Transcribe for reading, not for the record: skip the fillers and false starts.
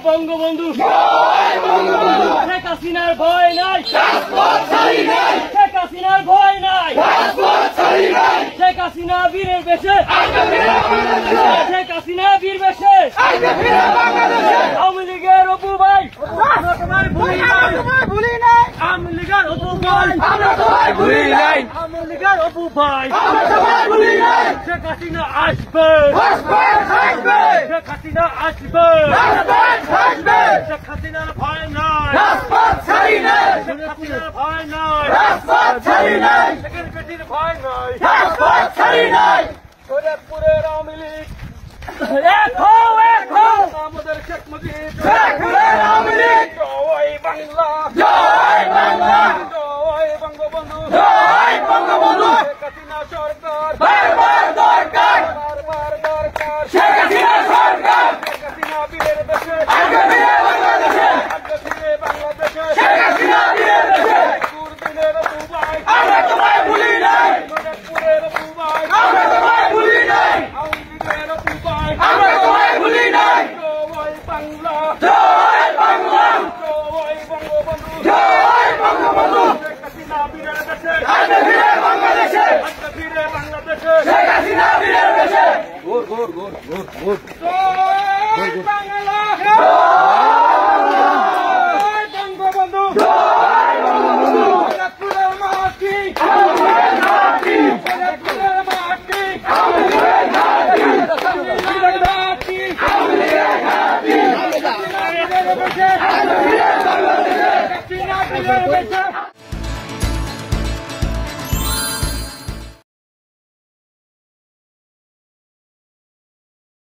বঙ্গবন্ধু শেখ হাসিনার ভয় নাই, শেখ হাসিনার ভয় নাই, শেখ হাসিনা বীরের বেশে, শেখ হাসিনা বীর বেশে আওয়ামী লীগের অপু ভাই, আওয়ামী লীগের অপু ভাই, আওয়ামী লীগের অপু ভাই, শেখ হাসিনা আসবে, শেখ হাসিনা আসবে, শেখ হাসিনার ভয় নাই, শেখ হাসিনার ভয় নাই, শেখের বেটির ভয় নাই, শরীয়তপুরের আওয়ামী লীগ আমাদের শেখ মুজিব, আওয়ামী লীগ জয় বাংলা, জয় বঙ্গবন্ধু, শেখ হাসিনা সরকার বারবার দরকার, শেখ হাসিনা সরকার, শেখ হাসিনা বীরের বেশে বাংলাদেশে, শেখ হাসিনা বীরের বেশে দূরবীনের অপু ভাই, আমরা তোমায় ভুলি নাই, শরীয়তপুরের অপু ভাই, আমরা তোমায় ভুলি নাই, আওয়ামী লীগের অপু ভাই, আমরা তোমায় ভুলি নাই, জয় বাংলা, জয় বঙ্গবন্ধু, শেখ হাসিনা বীরের বেশে বাংলাদেশে, শেখ হাসিনা বীরের বেশে জয় বাংলা, জয় বঙ্গবন্ধু, শরীয়তপুরের মাটি, শরীয়তপুরের মাটি, শেখ হাসিনা বীরের বেশে